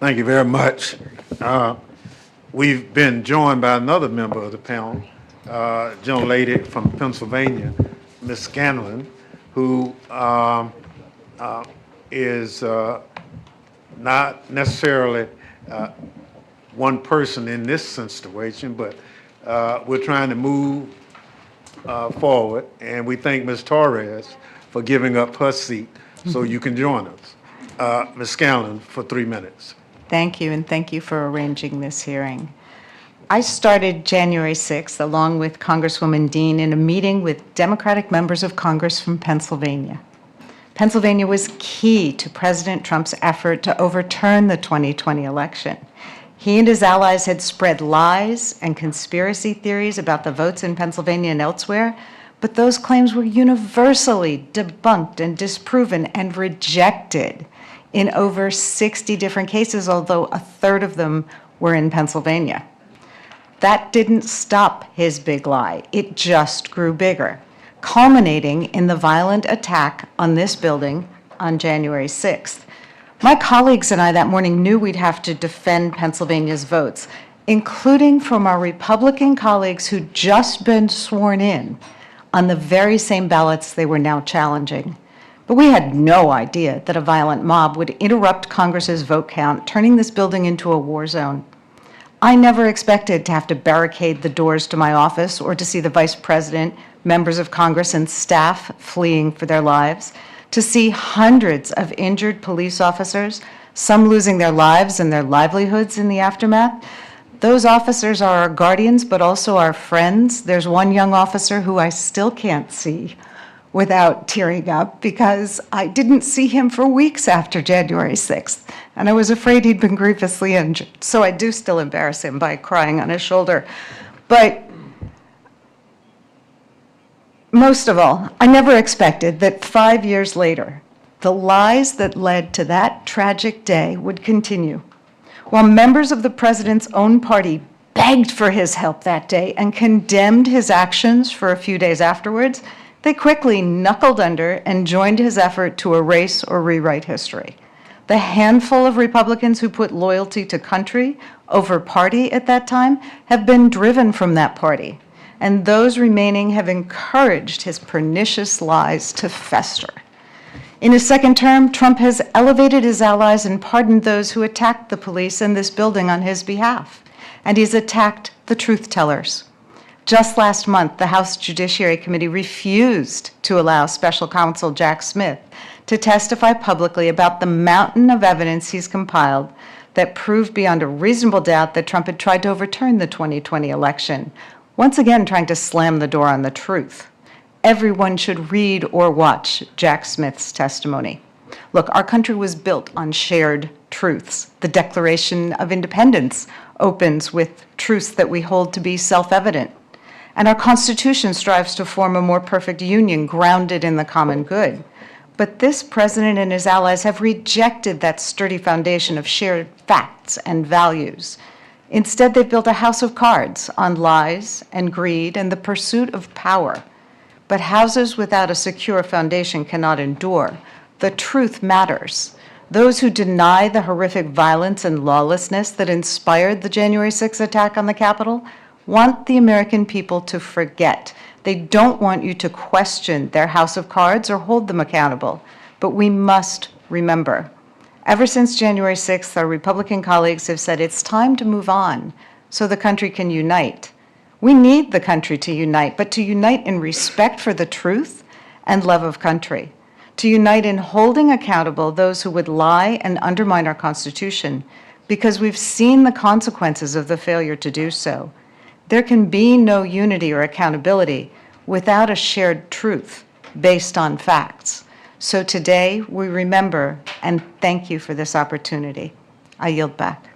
Thank you very much. We've been joined by another member of the panel, young lady from Pennsylvania, Ms. Scanlon, who is not necessarily one person in this situation, but we're trying to move forward, and we thank Ms. Torres for giving up her seat so you can join us. Ms. Scanlon, for 3 minutes. Thank you, and thank you for arranging this hearing. I started January 6th, along with Congresswoman Dean, in a meeting with Democratic members of Congress from Pennsylvania. Pennsylvania was key to President Trump's effort to overturn the 2020 election. He and his allies had spread lies and conspiracy theories about the votes in Pennsylvania and elsewhere, but those claims were universally debunked and disproven and rejected in over 60 different cases, although a third of them were in Pennsylvania. That didn't stop his big lie. It just grew bigger, culminating in the violent attack on this building on January 6th. My colleagues and I that morning knew we'd have to defend Pennsylvania's votes, including from our Republican colleagues who'd just been sworn in on the very same ballots they were now challenging. But we had no idea that a violent mob would interrupt Congress's vote count, turning this building into a war zone. I never expected to have to barricade the doors to my office or to see the Vice President, members of Congress, and staff fleeing for their lives, to see hundreds of injured police officers, some losing their lives and their livelihoods in the aftermath. Those officers are our guardians, but also our friends. There's one young officer who I still can't see without tearing up because I didn't see him for weeks after January 6th, and I was afraid he'd been grievously injured. So I do still embarrass him by crying on his shoulder. But most of all, I never expected that 5 years later, the lies that led to that tragic day would continue. While members of the president's own party begged for his help that day and condemned his actions for a few days afterwards, they quickly knuckled under and joined his effort to erase or rewrite history. The handful of Republicans who put loyalty to country over party at that time have been driven from that party, and those remaining have encouraged his pernicious lies to fester. In his second term, Trump has elevated his allies and pardoned those who attacked the police in this building on his behalf, and he's attacked the truth tellers. Just last month, the House Judiciary Committee refused to allow Special Counsel Jack Smith to testify publicly about the mountain of evidence he's compiled that proved beyond a reasonable doubt that Trump had tried to overturn the 2020 election, once again trying to slam the door on the truth. Everyone should read or watch Jack Smith's testimony. Look, our country was built on shared truths. The Declaration of Independence opens with truths that we hold to be self-evident. And our Constitution strives to form a more perfect union grounded in the common good. But this president and his allies have rejected that sturdy foundation of shared facts and values. Instead, they've built a house of cards on lies and greed and the pursuit of power. But houses without a secure foundation cannot endure. The truth matters. Those who deny the horrific violence and lawlessness that inspired the January 6th attack on the Capitol want the American people to forget. They don't want you to question their house of cards or hold them accountable. But we must remember. Ever since January 6th, our Republican colleagues have said it's time to move on so the country can unite. We need the country to unite, but to unite in respect for the truth and love of country. To unite in holding accountable those who would lie and undermine our Constitution, because we've seen the consequences of the failure to do so. There can be no unity or accountability without a shared truth based on facts. So today, we remember and thank you for this opportunity. I yield back.